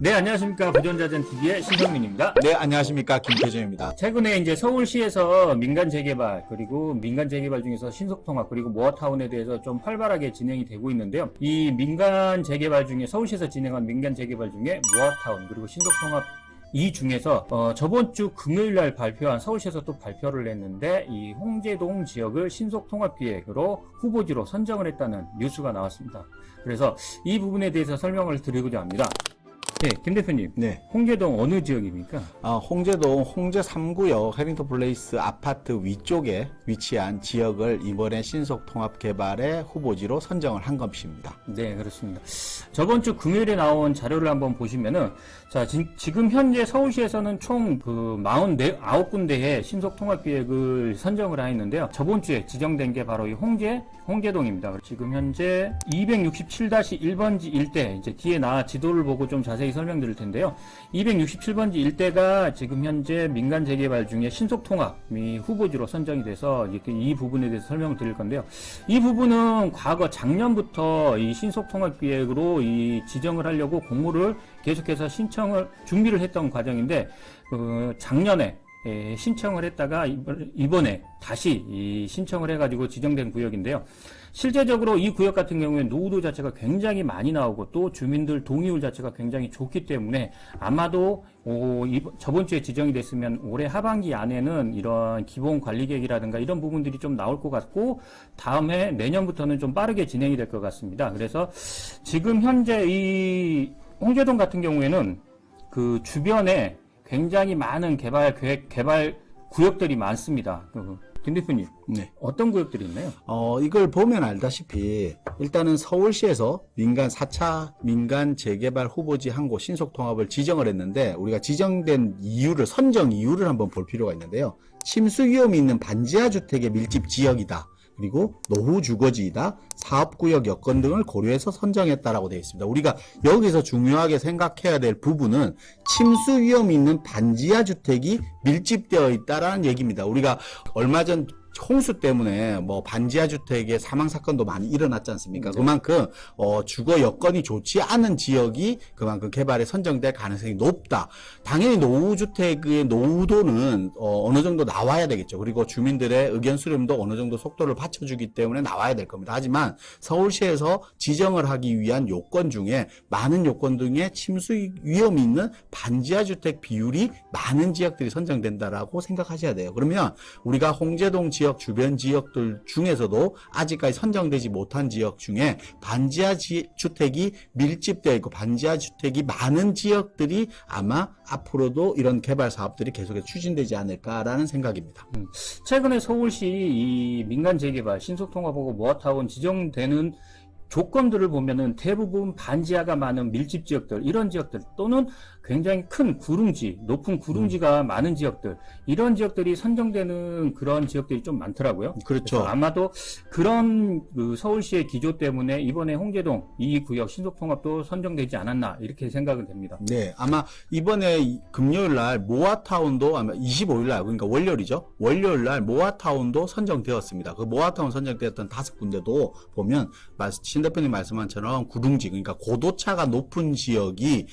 네, 안녕하십니까. 부전자전TV의 신성민입니다. 네, 안녕하십니까. 김태준입니다. 최근에 이제 서울시에서 민간 재개발, 그리고 민간 재개발 중에서 신속통합, 그리고 모아타운에 대해서 좀 활발하게 진행이 되고 있는데요. 이 민간 재개발 중에, 서울시에서 진행한 민간 재개발 중에 모아타운, 그리고 신속통합 이 중에서 저번 주 금요일 날 발표한, 서울시에서 또 발표를 했는데, 이 홍제동 지역을 신속통합기획으로 후보지로 선정을 했다는 뉴스가 나왔습니다. 그래서 이 부분에 대해서 설명을 드리고자 합니다. 네, 김 대표님. 네. 홍제동 어느 지역입니까? 홍제동 홍제 3구역 해링턴 플레이스 아파트 위쪽에 위치한 지역을 이번에 신속통합 개발의 후보지로 선정을 한 것입니다. 네, 그렇습니다. 저번 주 금요일에 나온 자료를 한번 보시면은, 자, 지금 현재 서울시에서는 총 49군데의 신속통합기획을 선정을 하였는데요. 저번 주에 지정된 게 바로 이 홍제동입니다. 지금 현재 267-1번지 일대, 이제 뒤에 지도를 보고 좀 자세히 설명드릴 텐데요. 267번지 일대가 지금 현재 민간 재개발 중에 신속통합이 후보지로 선정이 돼서 이 부분에 대해서 설명을 드릴 건데요. 이 부분은 과거 작년부터 이 신속통합기획으로 이 지정을 하려고 공모를 계속해서 준비를 했던 과정인데, 작년에 신청을 했다가 이번에 다시 신청을 해가지고 지정된 구역인데요. 실제적으로 이 구역 같은 경우에 노후도 자체가 굉장히 많이 나오고 또 주민들 동의율 자체가 굉장히 좋기 때문에 아마도 저번 주에 지정이 됐으면 올해 하반기 안에는 이런 기본 관리 계획이라든가 이런 부분들이 좀 나올 것 같고, 다음에 내년부터는 좀 빠르게 진행이 될 것 같습니다. 그래서 지금 현재 이 홍제동 같은 경우에는 그 주변에 굉장히 많은 개발 구역들이 많습니다. 김 대표님, 네. 어떤 구역들이 있나요? 이걸 보면 알다시피 일단은 서울시에서 4차 민간 재개발 후보지 한 곳 신속통합을 지정을 했는데, 우리가 지정된 선정 이유를 한번 볼 필요가 있는데요. 침수 위험이 있는 반지하 주택의 밀집 지역이다. 그리고 노후 주거지이다, 사업구역 여건 등을 고려해서 선정했다라고 되어 있습니다. 우리가 여기서 중요하게 생각해야 될 부분은 침수 위험이 있는 반지하 주택이 밀집되어 있다라는 얘기입니다. 우리가 얼마 전 홍수 때문에 반지하 주택의 사망 사건도 많이 일어났지 않습니까? 그만큼 주거 여건이 좋지 않은 지역이 그만큼 개발에 선정될 가능성이 높다. 당연히 노후 주택의 노후도는 어느 정도 나와야 되겠죠. 그리고 주민들의 의견 수렴도 어느 정도 속도를 받쳐주기 때문에 나와야 될 겁니다. 하지만 서울시에서 지정을 하기 위한 요건 중에 많은 요건 중에 침수 위험이 있는 반지하 주택 비율이 많은 지역들이 선정된다라고 생각하셔야 돼요. 그러면 우리가 홍제동 지역 주변 지역들 중에서도 아직까지 선정되지 못한 지역 중에 반지하 주택이 밀집되어 있고 반지하 주택이 많은 지역들이 아마 앞으로도 이런 개발 사업들이 계속해서 추진되지 않을까라는 생각입니다. 최근에 서울시 이 민간 재개발 신속통합하고 모아타운 지정되는 조건들을 보면은 대부분 반지하가 많은 밀집 지역들, 이런 지역들 또는 굉장히 큰 높은 구릉지가 많은 지역들, 이런 지역들이 선정되는 그런 지역들이 좀 많더라고요. 그렇죠. 아마도 그런 서울시의 기조 때문에 이번에 홍제동 이 구역 신속통합도 선정되지 않았나 이렇게 생각은 됩니다. 네, 아마 이번에 금요일 날 모아타운도 아마 25일 날, 그러니까 월요일이죠. 월요일 날 모아타운도 선정되었습니다. 그 모아타운 선정되었던 5군데도 보면 신 대표님 말씀한 것처럼 구릉지, 그러니까 고도차가 높은 지역이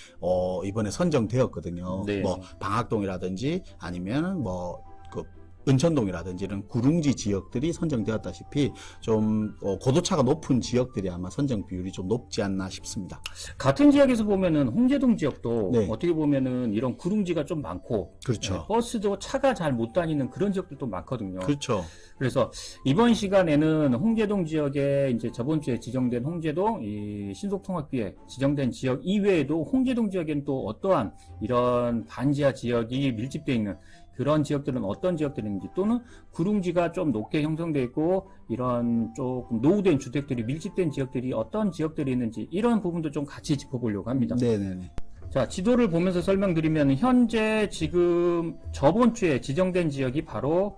이번에 선정되었거든요. 네. 방학동이라든지 아니면 은천동이라든지 이런 구릉지 지역들이 선정되었다시피 좀 고도차가 높은 지역들이 아마 선정 비율이 좀 높지 않나 싶습니다. 같은 지역에서 보면은 홍제동 지역도 네. 어떻게 보면은 이런 구릉지가 좀 많고, 그렇죠. 버스도 차가 잘 못 다니는 그런 지역들도 많거든요. 그렇죠. 그래서 이번 시간에는 홍제동 지역에 이제 저번 주에 지정된 홍제동 이 신속통합기획 지정된 지역 이외에도 홍제동 지역에는 또 어떠한 이런 반지하 지역이 밀집되어 있는 그런 지역들은 어떤 지역들인지, 또는 구릉지가 좀 높게 형성되어 있고 이런 조금 노후된 주택들이 밀집된 지역들이 어떤 지역들이 있는지, 이런 부분도 좀 같이 짚어보려고 합니다. 네네네. 자, 지도를 보면서 설명드리면 현재 지금 저번 주에 지정된 지역이 바로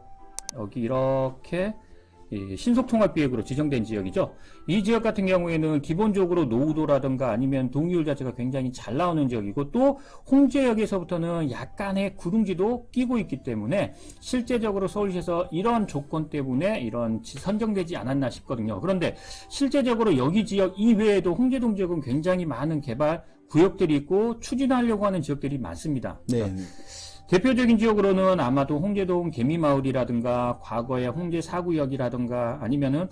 여기 이렇게 신속통합기획으로 지정된 지역이죠. 이 지역 같은 경우에는 기본적으로 노후도라든가 아니면 동의율 자체가 굉장히 잘 나오는 지역이고, 또 홍제역에서부터는 약간의 구릉지도 끼고 있기 때문에 실제적으로 서울시에서 이런 조건 때문에 이런 선정되지 않았나 싶거든요. 그런데 실제적으로 여기 지역 이외에도 홍제동 지역은 굉장히 많은 개발 구역들이 있고 추진하려고 하는 지역들이 많습니다. 네. 대표적인 지역으로는 아마도 홍제동 개미마을이라든가 과거의 홍제 4구역이라든가 아니면은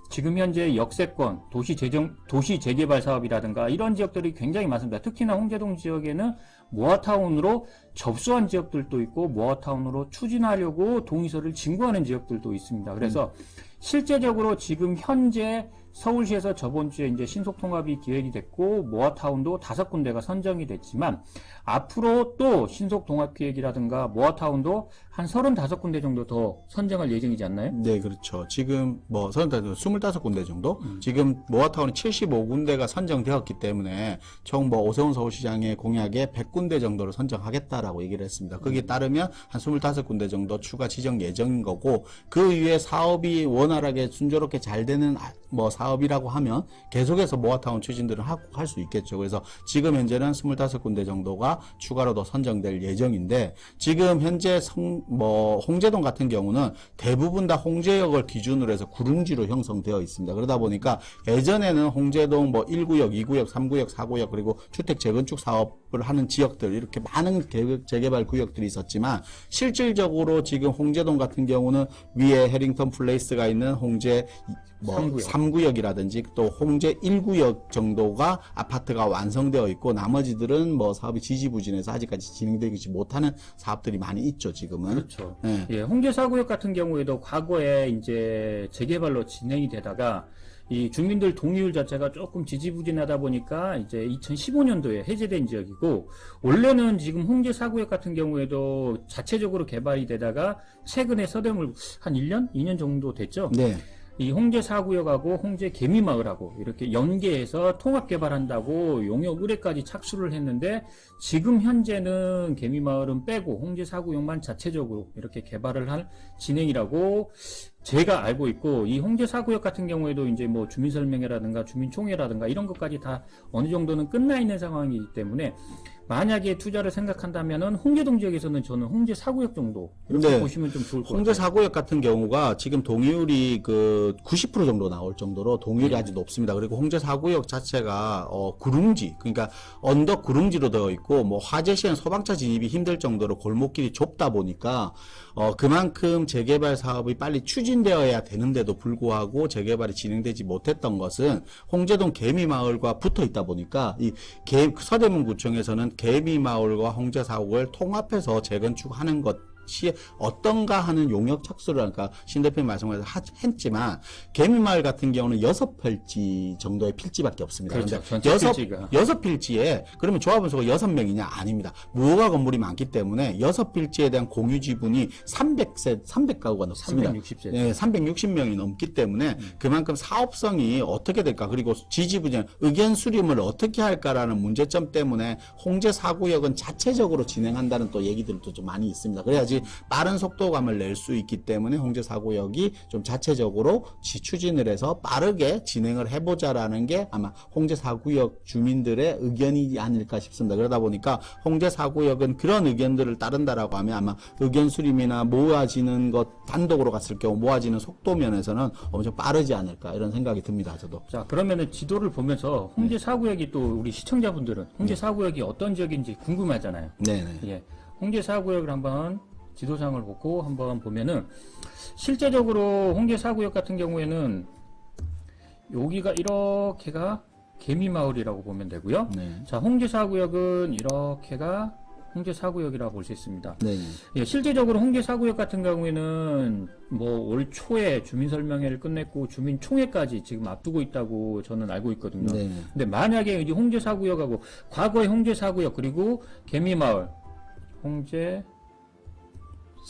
지금 현재 역세권, 도시 재개발 사업이라든가 이런 지역들이 굉장히 많습니다. 특히나 홍제동 지역에는 모아타운으로 접수한 지역들도 있고 모아타운으로 추진하려고 동의서를 진구하는 지역들도 있습니다. 그래서 실제적으로 지금 현재 서울시에서 저번 주에 이제 신속통합이 기획이 됐고 모아타운도 5군데가 선정이 됐지만 앞으로 또 신속통합기획이라든가 모아타운도 한 35군데 정도 더 선정할 예정이지 않나요? 네, 그렇죠. 지금 뭐 25군데 정도? 지금 모아타운이 75군데가 선정되었기 때문에 총 뭐 오세훈 서울시장의 공약에 100군데 정도를 선정하겠다라고 얘기를 했습니다. 거기에 따르면 한 25군데 정도 추가 지정 예정인 거고 그 이후에 사업이 원활하게 순조롭게 잘 되는 뭐 사업이라고 하면 계속해서 모아타운 추진들을 할 수 있겠죠. 그래서 지금 현재는 25군데 정도가 추가로 더 선정될 예정인데 지금 현재 홍제동 같은 경우는 대부분 다 홍제역을 기준으로 해서 구릉지로 형성되어 있습니다. 그러다 보니까 예전에는 홍제동 뭐 1구역, 2구역, 3구역, 4구역 그리고 주택 재건축 사업을 하는 지역들 이렇게 많은 재개발 구역들이 있었지만 실질적으로 지금 홍제동 같은 경우는 위에 해링턴 플레이스가 있는 홍제 3구역이라든지 또 홍제 1구역 정도가 아파트가 완성되어 있고 나머지들은 뭐 사업이 지지부진해서 아직까지 진행되지 못하는 사업들이 많이 있죠, 지금은. 그렇죠. 네. 예, 홍제 4구역 같은 경우에도 과거에 이제 재개발로 진행이 되다가 이 주민들 동의율 자체가 조금 지지부진하다 보니까 이제 2015년도에 해제된 지역이고 원래는 지금 홍제 4구역 같은 경우에도 자체적으로 개발이 되다가 최근에 서대문 한 1년? 2년 정도 됐죠. 네. 이 홍제 4구역하고 홍제 개미마을하고 이렇게 연계해서 통합 개발한다고 용역 의뢰까지 착수를 했는데 지금 현재는 개미마을은 빼고 홍제 4구역만 자체적으로 이렇게 개발을 할 진행이라고 제가 알고 있고 이 홍제 4구역 같은 경우에도 이제 뭐 주민설명회라든가 주민총회라든가 이런 것까지 다 어느 정도는 끝나 있는 상황이기 때문에 만약에 투자를 생각한다면은 홍제동 지역에서는 저는 홍제 4구역 정도 이렇게 네. 보시면 좀 좋을 것 같아요. 홍제 4구역 같은 경우가 지금 동의율이 그 90% 정도 나올 정도로 동의율이 아주 높습니다. 그리고 홍제 4구역 자체가 구릉지 그러니까 언덕 구릉지로 되어 있고 뭐 화재 시엔 소방차 진입이 힘들 정도로 골목길이 좁다 보니까 그만큼 재개발 사업이 빨리 추진되어야 되는데도 불구하고 재개발이 진행되지 못했던 것은 홍제동 개미마을과 붙어 있다 보니까 이 서대문구청에서는 개미마을과 홍제 4구역을 통합해서 재건축하는 것이 어떤가 하는 용역 착수를 아까 신 대표님 말씀하셔서 했지만 개미마을 같은 경우는 6필지 정도의 필지밖에 없습니다. 그렇죠. 그런데 전체 필지가. 6필지에 그러면 조합원 수가 6명이냐? 아닙니다. 무허가 건물이 많기 때문에 6필지에 대한 공유 지분이 300가구가 넘습니다. 360세. 네, 360명이 넘기 때문에 그만큼 사업성이 어떻게 될까? 그리고 지지부진 의견 수렴을 어떻게 할까라는 문제점 때문에 홍제 4구역은 자체적으로 진행한다는 또 얘기들도 좀 많이 있습니다. 그래야지 빠른 속도감을 낼 수 있기 때문에 홍제 4구역이 좀 자체적으로 추진을 해서 빠르게 진행을 해보자라는 게 아마 홍제 4구역 주민들의 의견이지 않을까 싶습니다. 그러다 보니까 홍제 4구역은 그런 의견들을 따른다라고 하면 아마 의견 수렴이나 모아지는 것 단독으로 갔을 경우 모아지는 속도 면에서는 엄청 빠르지 않을까 이런 생각이 듭니다. 저도. 자, 그러면은 지도를 보면서 홍제 4구역이 또 우리 시청자분들은 홍제 4구역이 어떤 지역인지 궁금하잖아요. 네네. 예. 홍제 4구역을 한번 지도상을 보고 한번 보면은 실제적으로 홍제 4구역 같은 경우에는 여기가 이렇게가 개미마을이라고 보면 되고요. 네. 자, 홍제 4구역은 이렇게가 홍제 4구역이라고 볼 수 있습니다. 네. 예, 실제적으로 홍제 4구역 같은 경우에는 뭐 올 초에 주민설명회를 끝냈고 주민총회까지 지금 앞두고 있다고 저는 알고 있거든요. 네. 근데 만약에 이제 홍제 4구역하고 과거의 홍제 4구역 그리고 개미마을 홍제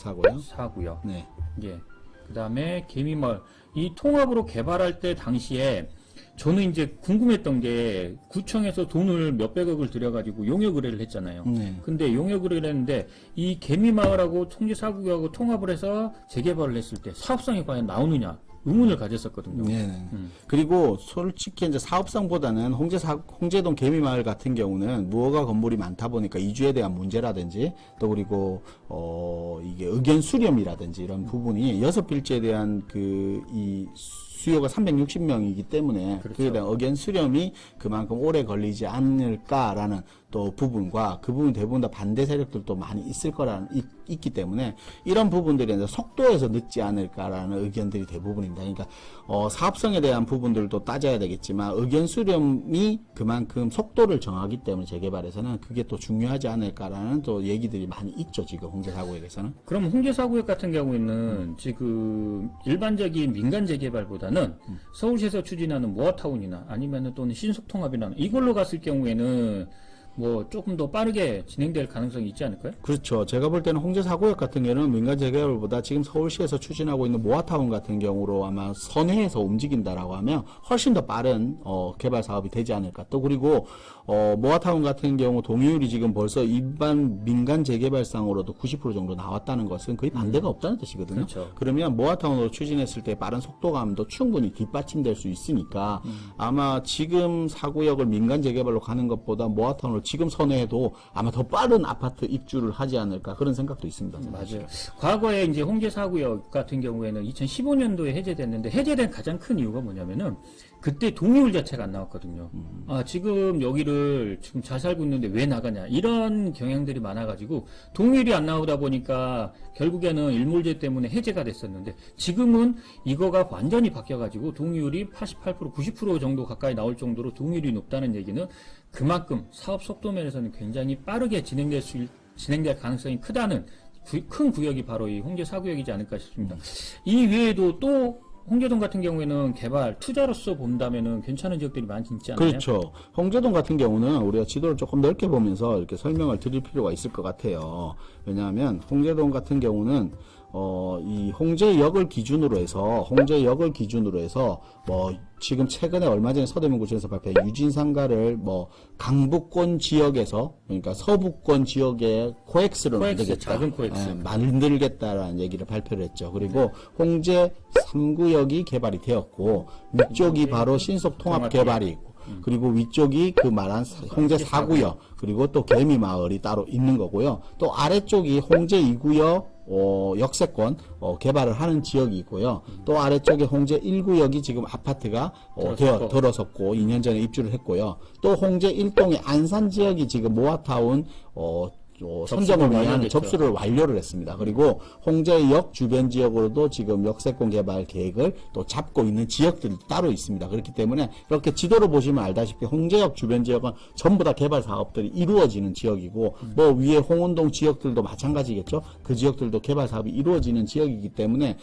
4구역 네. 예. 그다음에 개미마을 이 통합으로 개발할 때 당시에 저는 이제 궁금했던 게 구청에서 돈을 몇백억을 들여가지고 용역 의뢰를 했잖아요. 네. 근데 용역 의뢰를 했는데 이 개미마을하고 홍제 4구역하고 통합을 해서 재개발을 했을 때 사업성이 과연 나오느냐 의문을 가졌었거든요. 네. 그리고 솔직히 이제 사업성보다는 홍제동 개미마을 같은 경우는 무허가 건물이 많다 보니까 이주에 대한 문제라든지 또 그리고 이게 의견 수렴이라든지 이런 부분이 6필지에 대한 이 수요가 360명이기 때문에 그렇죠. 그에 대한 의견 수렴이 그만큼 오래 걸리지 않을까라는 또 부분과 그 부분 대부분 다 반대 세력들도 많이 있기 때문에 이런 부분들이 이제 속도에서 늦지 않을까라는 의견들이 대부분입니다. 그러니까 사업성에 대한 부분들도 따져야 되겠지만 의견 수렴이 그만큼 속도를 정하기 때문에 재개발에서는 그게 또 중요하지 않을까라는 또 얘기들이 많이 있죠. 지금 홍제사구역에서는. 그럼 홍제사구역 같은 경우에는 지금 일반적인 민간 재개발보다는 서울시에서 추진하는 모아타운이나 아니면은 또는 신속통합이나 이걸로 갔을 경우에는 뭐 조금 더 빠르게 진행될 가능성이 있지 않을까요? 그렇죠. 제가 볼 때는 홍제사구역 같은 경우는 민간 재개발보다 지금 서울시에서 추진하고 있는 모아타운 같은 경우로 아마 선회해서 움직인다라고 하면 훨씬 더 빠른 개발 사업이 되지 않을까. 또 그리고 모아타운 같은 경우 동의율이 지금 벌써 일반 민간 재개발상으로도 90% 정도 나왔다는 것은 거의 반대가 없다는 뜻이거든요. 그렇죠. 그러면 모아타운으로 추진했을 때 빠른 속도감도 충분히 뒷받침될 수 있으니까 아마 지금 사구역을 민간 재개발로 가는 것보다 모아타운을 지금 선회해도 아마 더 빠른 아파트 입주를 하지 않을까 그런 생각도 있습니다. 맞아요. 과거에 이제 홍제사구역 같은 경우에는 2015년도에 해제됐는데 해제된 가장 큰 이유가 뭐냐면은 그때 동의율 자체가 안 나왔거든요. 지금 여기를 지금 잘 살고 있는데 왜 나가냐 이런 경향들이 많아가지고 동의율이 안 나오다 보니까 결국에는 일몰제 때문에 해제가 됐었는데 지금은 이거가 완전히 바뀌어가지고 동의율이 88% 90% 정도 가까이 나올 정도로 동의율이 높다는 얘기는 그만큼 사업 속도 면에서는 굉장히 빠르게 진행될 가능성이 크다는 큰 구역이 바로 이 홍제사구역이지 않을까 싶습니다. 이 외에도 또 홍제동 같은 경우에는 개발 투자로서 본다면은 괜찮은 지역들이 많이 있지 않나요? 그렇죠. 홍제동 같은 경우는 우리가 지도를 조금 넓게 보면서 이렇게 설명을 드릴 필요가 있을 것 같아요. 왜냐하면 홍제동 같은 경우는 이 홍제역을 기준으로 해서 뭐 지금 최근에 얼마 전에 서대문구청에서 발표한 유진상가를 뭐 강북권 지역에서 그러니까 서북권 지역에 코엑스를 만들겠다. 작은 코엑스. 만들겠다라는 얘기를 발표를 했죠. 그리고 홍제 3구역이 개발이 되었고 위쪽이 바로 신속통합 개발이 있고 그리고 위쪽이 그 말한 홍제 4구역 그리고 또 개미마을이 따로 있는 거고요. 또 아래쪽이 홍제 2구역 역세권 개발을 하는 지역이 있고요. 또 아래쪽에 홍제 1구역이 지금 아파트가 들어섰고 2년 전에 입주를 했고요. 또 홍제 1동의 안산 지역이 지금 모아타운 선정을 위한 접수를 완료를 했습니다. 그리고 홍제역 주변 지역으로도 지금 역세권 개발 계획을 또 잡고 있는 지역들이 따로 있습니다. 그렇기 때문에 이렇게 지도로 보시면 알다시피 홍제역 주변 지역은 전부 다 개발 사업들이 이루어지는 지역이고 뭐 위에 홍은동 지역들도 마찬가지겠죠. 그 지역들도 개발 사업이 이루어지는 지역이기 때문에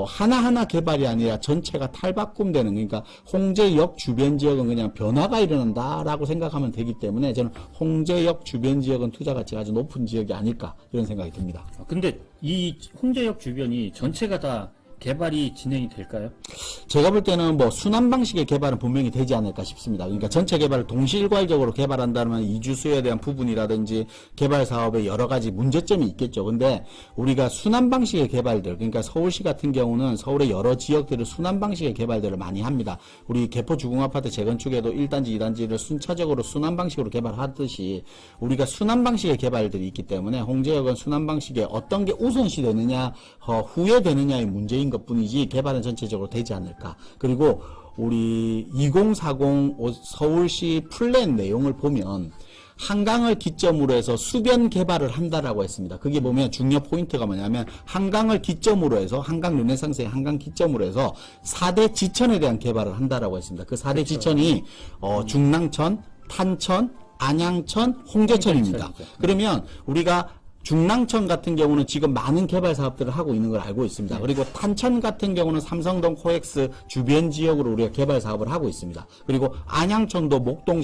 하나하나 개발이 아니라 전체가 탈바꿈되는 그러니까 홍제역 주변 지역은 그냥 변화가 일어난다라고 생각하면 되기 때문에 저는 홍제역 주변 지역은 투자 가치가 아주 높은 지역이 아닐까 이런 생각이 듭니다. 근데 이 홍제역 주변이 전체가 다 개발이 진행이 될까요? 제가 볼 때는 뭐 순환 방식의 개발은 분명히 되지 않을까 싶습니다. 그러니까 전체 개발을 동시일괄적으로 개발한다면 이주 수요에 대한 부분이라든지 개발 사업에 여러 가지 문제점이 있겠죠. 근데 우리가 순환 방식의 개발들, 그러니까 서울시 같은 경우는 서울의 여러 지역들을 순환 방식의 개발들을 많이 합니다. 우리 개포 주공아파트 재건축에도 1단지, 2단지를 순차적으로 순환 방식으로 개발하듯이 우리가 순환 방식의 개발들이 있기 때문에 홍제역은 순환 방식에 어떤 게 우선시 되느냐, 후에 되느냐의 문제인 것뿐이지 개발은 전체적으로 되지 않을까. 그리고 우리 2040 서울시 플랜 내용을 보면 한강을 기점으로 해서 수변 개발을 한다라고 했습니다. 그게 보면 중요 포인트가 뭐냐면 한강을 기점으로 해서 한강 르네상스의 한강 기점으로 해서 4대 지천에 대한 개발을 한다라고 했습니다. 그 4대 지천이 중랑천, 탄천, 안양천, 홍제천입니다. 그러면 우리가 중랑천 같은 경우는 지금 많은 개발 사업들을 하고 있는 걸 알고 있습니다. 그리고 탄천 같은 경우는 삼성동 코엑스 주변 지역으로 우리가 개발 사업을 하고 있습니다. 그리고 안양천도 목동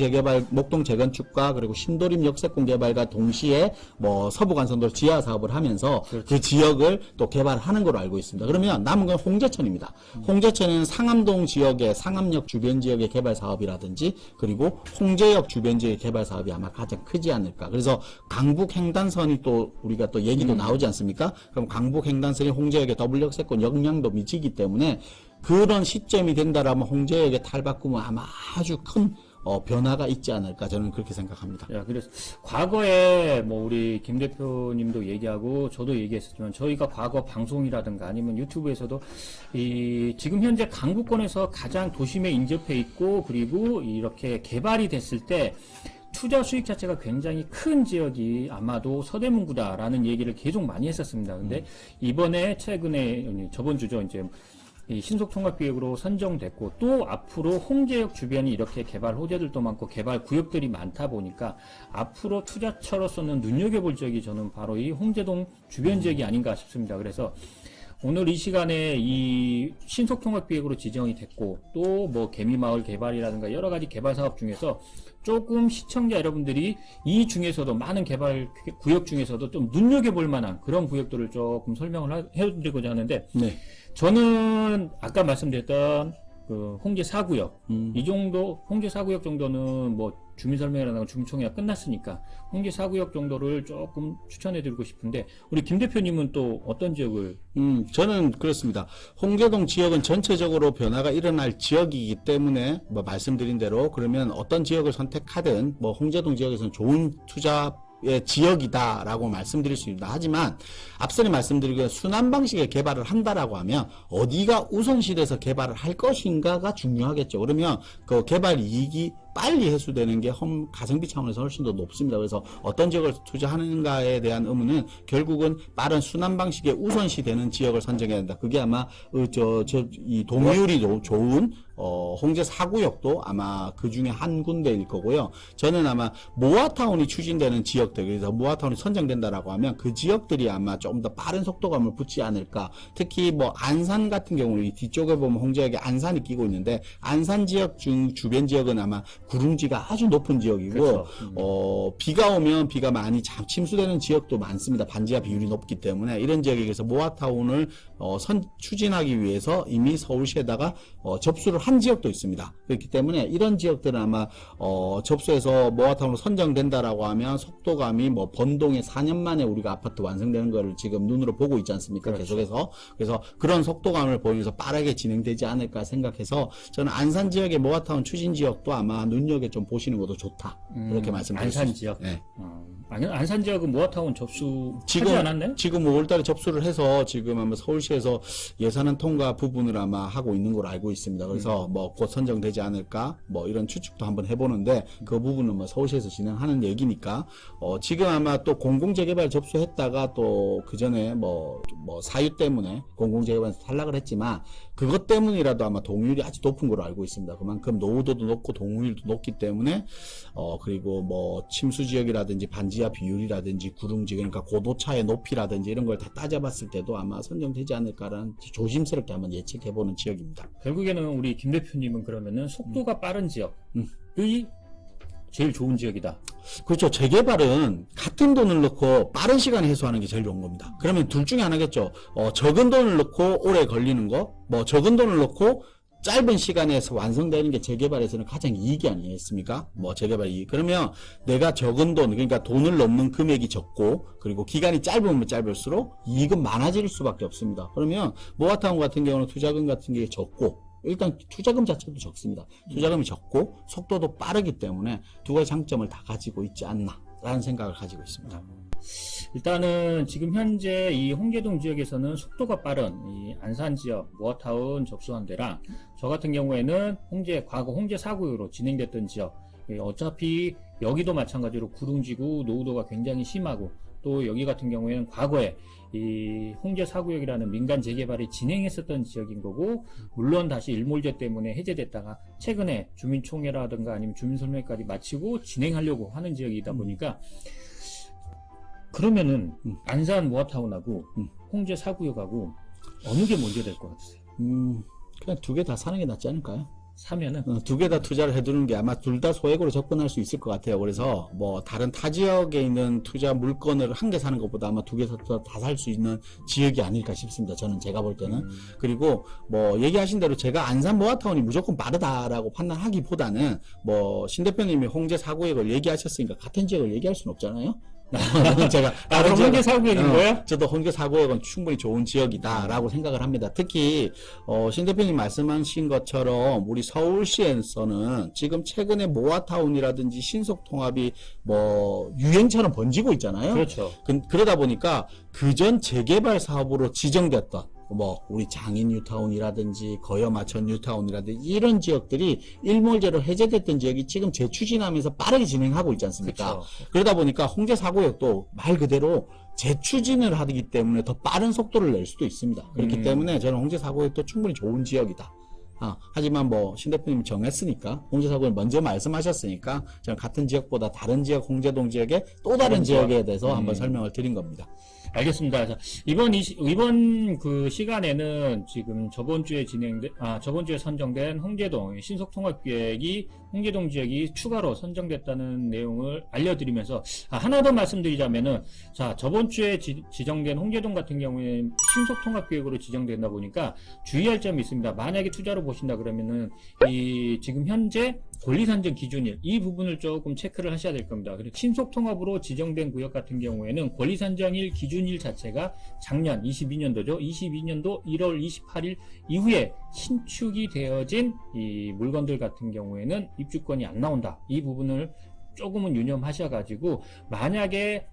재건축과 그리고 신도림 역세권 개발과 동시에 뭐 서부간선도 지하 사업을 하면서 그 지역을 또 개발하는 걸로 알고 있습니다. 그러면 남은 건 홍제천입니다. 홍제천은 상암동 지역의 상암역 주변 지역의 개발 사업이라든지 그리고 홍제역 주변 지역의 개발 사업이 아마 가장 크지 않을까. 그래서 강북 횡단선이 또 우리가 또 얘기도 나오지 않습니까? 그럼 강북 횡단선이 홍제역의 더블 역세권 영향도 미치기 때문에 그런 시점이 된다라면 홍제역의 탈바꿈은 아마 아주 큰 변화가 있지 않을까 저는 그렇게 생각합니다. 야, 그래서 과거에 뭐 우리 김 대표님도 얘기하고 저도 얘기했었지만 저희가 과거 방송이라든가 아니면 유튜브에서도 지금 현재 강북권에서 가장 도심에 인접해 있고 그리고 이렇게 개발이 됐을 때 투자 수익 자체가 굉장히 큰 지역이 아마도 서대문구다라는 얘기를 계속 많이 했었습니다. 근데 이번에 최근에 저번 주죠. 이제 이 신속통합기획으로 선정됐고 또 앞으로 홍제역 주변이 이렇게 개발 호재들도 많고 개발 구역들이 많다 보니까 앞으로 투자처로서는 눈여겨볼 지역이 저는 바로 이 홍제동 주변 지역이 아닌가 싶습니다. 그래서 오늘 이 시간에 이 신속통합기획으로 지정이 됐고 또 뭐 개미마을 개발이라든가 여러 가지 개발 사업 중에서 조금 시청자 여러분들이 이 중에서도 많은 개발 구역 중에서도 좀 눈여겨볼 만한 그런 구역들을 조금 설명을 해드리고자 하는데 네. 저는 아까 말씀드렸던 그 홍제 4구역 이 정도 홍제 4구역 정도는 뭐 주민 설명회라든가 주민총회가 끝났으니까 홍제 4구역 정도를 조금 추천해드리고 싶은데 우리 김 대표님은 또 어떤 지역을? 저는 그렇습니다. 홍제동 지역은 전체적으로 변화가 일어날 지역이기 때문에 뭐 말씀드린 대로 그러면 어떤 지역을 선택하든 뭐 홍제동 지역에서는 좋은 투자 지역이다라고 말씀드릴 수 있습니다. 하지만 앞서는 말씀드린 순환 방식의 개발을 한다라고 하면 어디가 우선시돼서 개발을 할 것인가가 중요하겠죠. 그러면 그 개발 이익이 빨리 회수되는 게 가성비 차원에서 훨씬 더 높습니다. 그래서 어떤 지역을 투자하는가에 대한 의무는 결국은 빠른 순환 방식의 우선시 되는 지역을 선정해야 된다. 그게 아마 이 동의율이 좋은 홍제 4구역도 아마 그 중에 한 군데일 거고요. 저는 아마 모아타운이 추진되는 지역들, 그래서 모아타운이 선정된다라고 하면 그 지역들이 아마 좀 더 빠른 속도감을 붙지 않을까. 특히 뭐 안산 같은 경우는 이 뒤쪽에 보면 홍제역에 안산이 끼고 있는데 안산 지역 주변 지역은 아마 구릉지가 아주 높은 지역이고 그렇죠. 비가 오면 비가 많이 침수되는 지역도 많습니다. 반지하 비율이 높기 때문에 이런 지역에서 모아타운을 추진하기 위해서 이미 서울시에다가 접수를 한 지역도 있습니다. 그렇기 때문에 이런 지역들은 아마 접수해서 모아타운으로 선정된다라고 하면 속도감이 뭐 번동에 4년 만에 우리가 아파트 완성되는 거를 지금 눈으로 보고 있지 않습니까? 그렇죠. 계속해서. 그래서 그런 속도감을 보이면서 빠르게 진행되지 않을까 생각해서 저는 안산 지역의 모아타운 추진 지역도 아마 눈여겨 좀 보시는 것도 좋다. 그렇게 말씀드릴 수 안산 있습니다. 지역. 네. 안산 지역은 모아타운 접수하지 지금 않았네? 지금 5월달에 접수를 해서 지금 아마 서울시에서 예산안 통과 부분을 아마 하고 있는 걸로 알고 있습니다. 그래서 뭐 곧 선정되지 않을까 뭐 이런 추측도 한번 해보는데 그 부분은 뭐 서울시에서 진행하는 얘기니까 지금 아마 또 공공재개발 접수했다가 또 그 전에 뭐 사유 때문에 공공재개발에서 탈락을 했지만 그것 때문이라도 아마 동의율이 아주 높은 걸로 알고 있습니다. 그만큼 노후도도 높고 동의율도 높기 때문에 그리고 뭐 침수 지역이라든지 반지하 비율이라든지 구릉지 그러니까 고도차의 높이라든지 이런 걸 다 따져봤을 때도 아마 선정되지 않을까라는 조심스럽게 한번 예측해보는 지역입니다. 결국에는 우리 김 대표님은 그러면은 속도가 빠른 지역이 제일 좋은 지역이다. 그렇죠. 재개발은 같은 돈을 넣고 빠른 시간에 해소하는 게 제일 좋은 겁니다. 그러면 둘 중에 하나겠죠. 적은 돈을 넣고 오래 걸리는 거, 뭐 적은 돈을 넣고 짧은 시간에서 완성되는 게 재개발에서는 가장 이익이 아니겠습니까? 뭐 재개발 이익. 그러면 내가 적은 돈, 그러니까 돈을 넣는 금액이 적고 그리고 기간이 짧으면 짧을수록 이익은 많아질 수밖에 없습니다. 그러면 모아타운 같은 경우는 투자금 같은 게 적고 일단 투자금 자체도 적습니다. 투자금이 적고 속도도 빠르기 때문에 두 가지 장점을 다 가지고 있지 않나라는 생각을 가지고 있습니다. 일단은 지금 현재 이 홍제동 지역에서는 속도가 빠른 이 안산 지역 모아타운 접수한 데랑 저 같은 경우에는 과거 홍제 4구역으로 진행됐던 지역 어차피 여기도 마찬가지로 구릉지구 노후도가 굉장히 심하고 또 여기 같은 경우에는 과거에 이 홍제 4구역이라는 민간 재개발이 진행했었던 지역인 거고 물론 다시 일몰제 때문에 해제됐다가 최근에 주민총회라든가 아니면 주민설명회까지 마치고 진행하려고 하는 지역이다 보니까 그러면은 안산 모아타운하고 홍제 4구역하고 어느 게 먼저 될 것 같으세요? 그냥 두 개 다 사는 게 낫지 않을까요? 사면은 두 개 다 투자를 해두는 게 아마 둘 다 소액으로 접근할 수 있을 것 같아요. 그래서 뭐 다른 타 지역에 있는 투자 물건을 한 개 사는 것보다 아마 두 개 다 살 수 있는 지역이 아닐까 싶습니다. 저는 제가 볼 때는. 그리고 뭐 얘기하신 대로 제가 안산 모아타운이 무조건 빠르다라고 판단하기보다는 뭐 신 대표님이 홍제 4구역을 얘기하셨으니까 같은 지역을 얘기할 수는 없잖아요. 제가 그럼 홍제 사구역인 거예요? 저도 홍제 사구역은 충분히 좋은 지역이다라고 생각을 합니다. 특히 신 대표님 말씀하신 것처럼 우리 서울시에서는 지금 최근에 모아타운이라든지 신속통합이 뭐 유행처럼 번지고 있잖아요. 그렇죠. 그러다 보니까 그전 재개발 사업으로 지정됐던 뭐 우리 장인 뉴타운이라든지 거여마천 뉴타운이라든지 이런 지역들이 일몰제로 해제됐던 지역이 지금 재추진하면서 빠르게 진행하고 있지 않습니까? 그렇죠. 그러다 보니까 홍제 사구역도 말 그대로 재추진을 하기 때문에 더 빠른 속도를 낼 수도 있습니다. 그렇기 때문에 저는 홍제 사구역도 충분히 좋은 지역이다. 하지만 뭐 신 대표님이 정했으니까 홍제 사구역 먼저 말씀하셨으니까 저는 같은 지역보다 다른 지역 홍제동 지역의 또 다른 지역에 대해서 한번 설명을 드린 겁니다. 알겠습니다. 자, 이번 그 시간에는 지금 저번 주에 선정된 홍제동 신속통합계획이 홍제동 지역이 추가로 선정됐다는 내용을 알려드리면서 하나 더 말씀드리자면은 자, 저번 주에 지정된 홍제동 같은 경우에는 신속통합계획으로 지정된다 보니까 주의할 점이 있습니다. 만약에 투자로 보신다 그러면은 이 지금 현재 권리산정 기준일 이 부분을 조금 체크를 하셔야 될 겁니다. 그리고 신속통합으로 지정된 구역 같은 경우에는 권리산정일 기준일 자체가 작년 22년도죠. 22년도 1월 28일 이후에 신축이 되어진 이 물건들 같은 경우에는 입주권이 안 나온다. 이 부분을 조금은 유념하셔가지고 만약에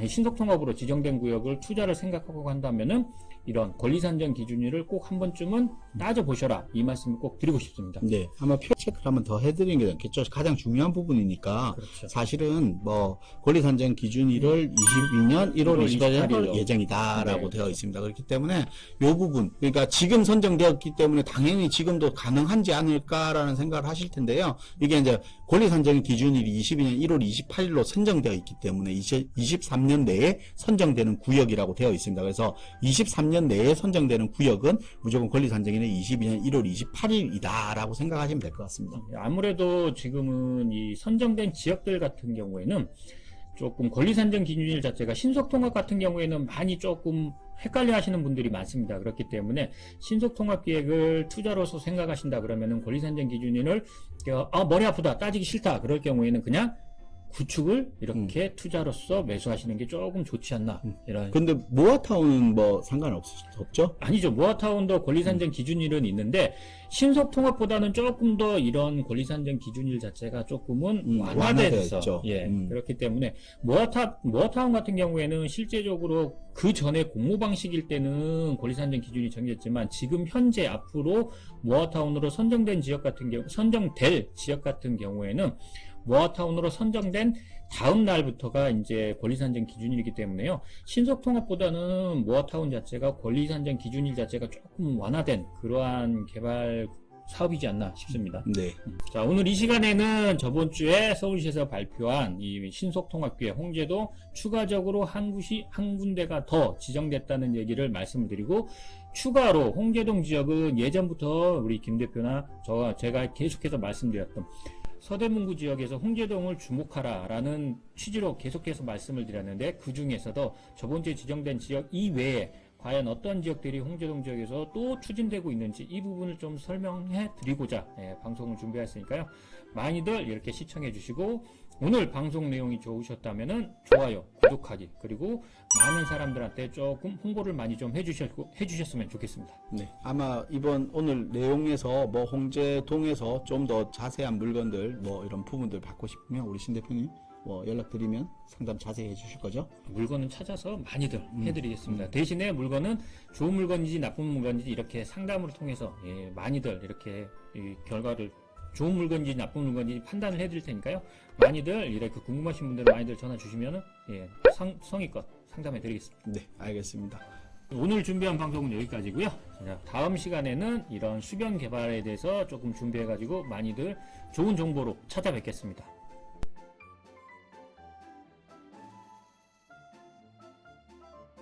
신속통합으로 지정된 구역을 투자를 생각하고 한다면은 이런 권리산정 기준일을 꼭 한 번쯤은 따져보셔라. 이 말씀을 꼭 드리고 싶습니다. 네, 아마 표 체크를 한번 더 해드리는 게 좋겠죠. 가장 중요한 부분이니까. 그렇죠. 사실은 뭐 권리산정 기준일을 22년 1월 28일 예정이다라고 네. 되어 있습니다. 그렇기 때문에 요 부분, 그러니까 지금 선정되었기 때문에 당연히 지금도 가능한지 않을까라는 생각을 하실 텐데요. 이게 이제 권리산정 기준일이 22년 1월 28일로 선정되어 있기 때문에 23년 내에 선정되는 구역이라고 되어 있습니다. 그래서 23년 내에 선정되는 구역은 무조건 권리산정일은 22년 1월 28일이다라고 생각하시면 될 것 같습니다. 아무래도 지금은 이 선정된 지역들 같은 경우에는 조금 권리산정 기준일 자체가 신속통합 같은 경우에는 많이 조금 헷갈려 하시는 분들이 많습니다. 그렇기 때문에 신속통합 계획을 투자로서 생각하신다 그러면은 권리산정 기준일을 머리 아프다 따지기 싫다 그럴 경우에는 그냥 구축을 이렇게 투자로서 매수하시는 게 조금 좋지 않나 이런. 근데 모아타운은 뭐 상관없죠? 아니죠. 모아타운도 권리산정 기준일은 있는데 신속통합보다는 조금 더 이런 권리산정 기준일 자체가 조금은 완화돼서 있죠. 그렇기 때문에 모아타운 같은 경우에는 실제적으로 그 전에 공모 방식일 때는 권리산정 기준이 정해졌지만 지금 현재 앞으로 모아타운으로 선정된 지역 같은 경우 선정될 지역 같은 경우에는 모아타운으로 선정된 다음 날부터가 이제 권리산정 기준일이기 때문에요. 신속통합보다는 모아타운 자체가 권리산정 기준일 자체가 조금 완화된 그러한 개발 사업이지 않나 싶습니다. 네. 자, 오늘 이 시간에는 저번 주에 서울시에서 발표한 이 신속통합계획 홍제동 추가적으로 한 군데가 더 지정됐다는 얘기를 말씀을 드리고 추가로 홍제동 지역은 예전부터 우리 김 대표나 제가 계속해서 말씀드렸던 서대문구 지역에서 홍제동을 주목하라라는 취지로 계속해서 말씀을 드렸는데 그 중에서도 저번 주에 지정된 지역 이외에 과연 어떤 지역들이 홍제동 지역에서 또 추진되고 있는지 이 부분을 좀 설명해 드리고자 방송을 준비했으니까요. 많이들 이렇게 시청해 주시고 오늘 방송 내용이 좋으셨다면 좋아요, 구독하기 그리고 많은 사람들한테 조금 홍보를 많이 좀 해주셨으면 좋겠습니다. 네, 아마 오늘 내용에서 뭐 홍제동에서 좀 더 자세한 물건들 뭐 이런 부분들 받고 싶으면 우리 신 대표님 뭐 연락드리면 상담 자세히 해주실 거죠? 물건은 찾아서 많이들 해드리겠습니다. 대신에 물건은 좋은 물건인지 나쁜 물건인지 이렇게 상담을 통해서 많이들 이렇게 결과를 좋은 물건인지 나쁜 물건인지 판단을 해드릴 테니까요. 많이들 이렇게 궁금하신 분들 많이들 전화 주시면은 성의껏 상담해 드리겠습니다. 네, 알겠습니다. 오늘 준비한 방송은 여기까지고요. 다음 시간에는 이런 수변 개발에 대해서 조금 준비해 가지고 많이들 좋은 정보로 찾아뵙겠습니다.